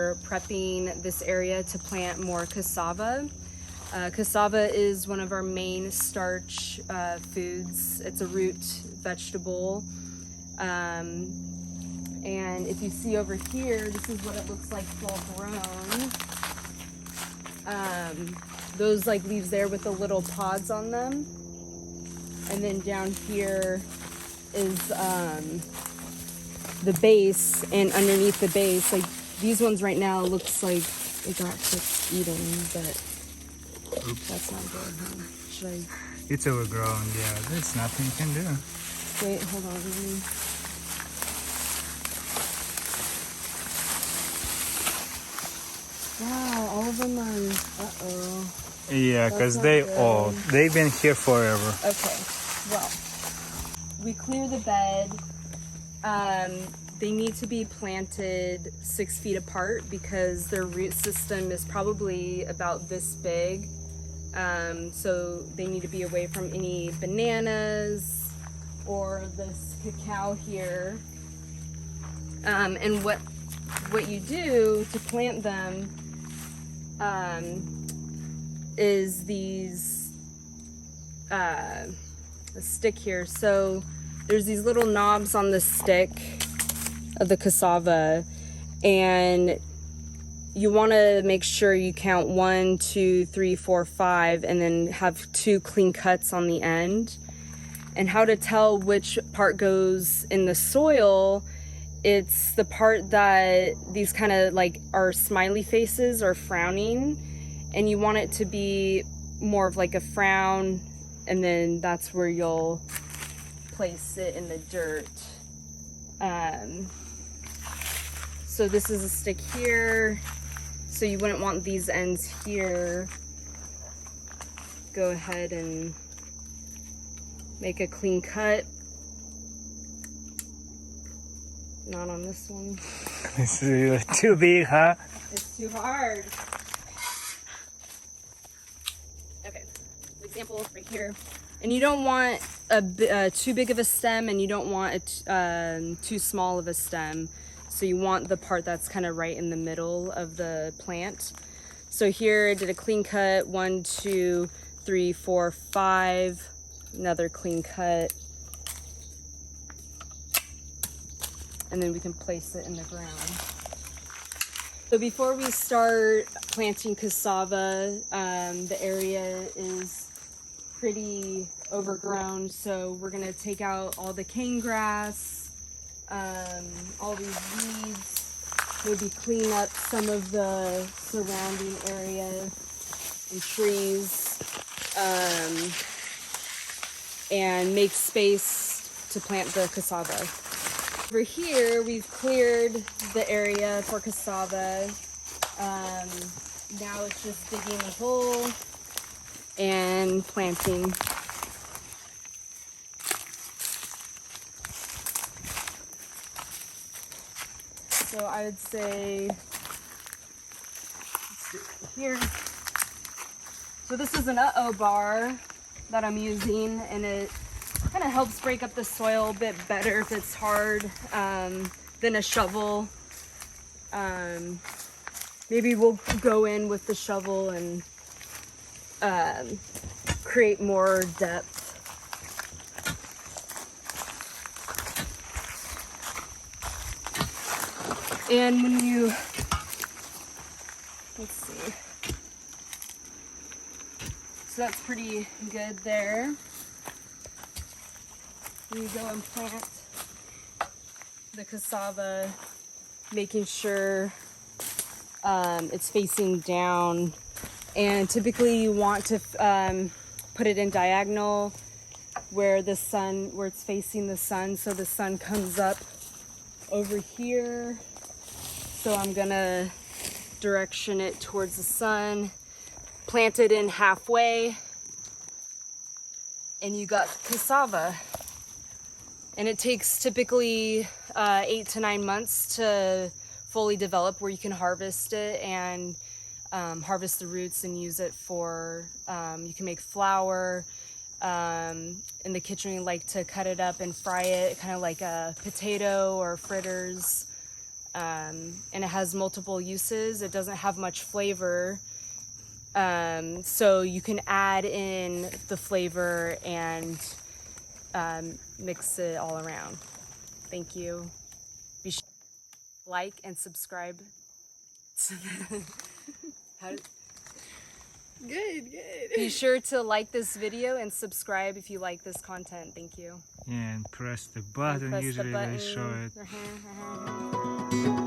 are prepping this area to plant more cassava. Cassava is one of our main starch foods. It's a root vegetable. And if you see over here, this is what it looks like full grown. Those like leaves there with the little pods on them. And then down here is the base, and underneath the base, like these ones right now, looks like it got just eaten, but oops. That's not good, huh? Should I? It's overgrown, yeah, there's nothing you can do. Wait, hold on. Wow, all of them are, uh-oh. Yeah, because they've been here forever. Okay, well, we clear the bed. They need to be planted 6 feet apart because their root system is probably about this big. So they need to be away from any bananas or this cacao here. And what you do to plant them is these a stick here. So there's these little knobs on the stick of the cassava, and you want to make sure you count 1, 2, 3, 4, 5, and then have 2 clean cuts on the end. And how to tell which part goes in the soil, it's the part that these kind of like are smiley faces or frowning, and you want it to be more of like a frown, and then that's where you'll place it in the dirt. So this is a stick here, so you wouldn't want these ends here. Go ahead and make a clean cut. Not on this one. This is too big, huh? It's too hard. Okay, example right here. And you don't want too big of a stem, and you don't want too small of a stem. So you want the part that's kind of right in the middle of the plant. So here I did a clean cut, 1, 2, 3, 4, 5. Another clean cut. And then we can place it in the ground. So before we start planting cassava, the area is pretty overgrown, so we're gonna take out all the cane grass, all these weeds, maybe clean up some of the surrounding area and trees, and make space to plant the cassava. Over here, we've cleared the area for cassava. Now it's just digging a hole and planting. So I would say, let's do it here. So this is an bar that I'm using, and it kind of helps break up the soil a bit better if it's hard than a shovel. Maybe we'll go in with the shovel and create more depth. And when you, let's see, so that's pretty good there. You go and plant the cassava, making sure it's facing down, and typically you want to put it in diagonal where it's facing the sun, so the sun comes up over here. So I'm gonna direction it towards the sun, plant it in halfway, and you got cassava. And it takes typically 8 to 9 months to fully develop, where you can harvest it and harvest the roots and use it for, you can make flour. In the kitchen, we like to cut it up and fry it, kind of like a potato or fritters. and it has multiple uses. It doesn't have much flavor, so you can add in the flavor and mix it all around. Thank you. Be sure to like and subscribe. Good. Be sure to like this video and subscribe if you like this content. Thank you. Yeah, and press the button. Press the Usually they button. show it.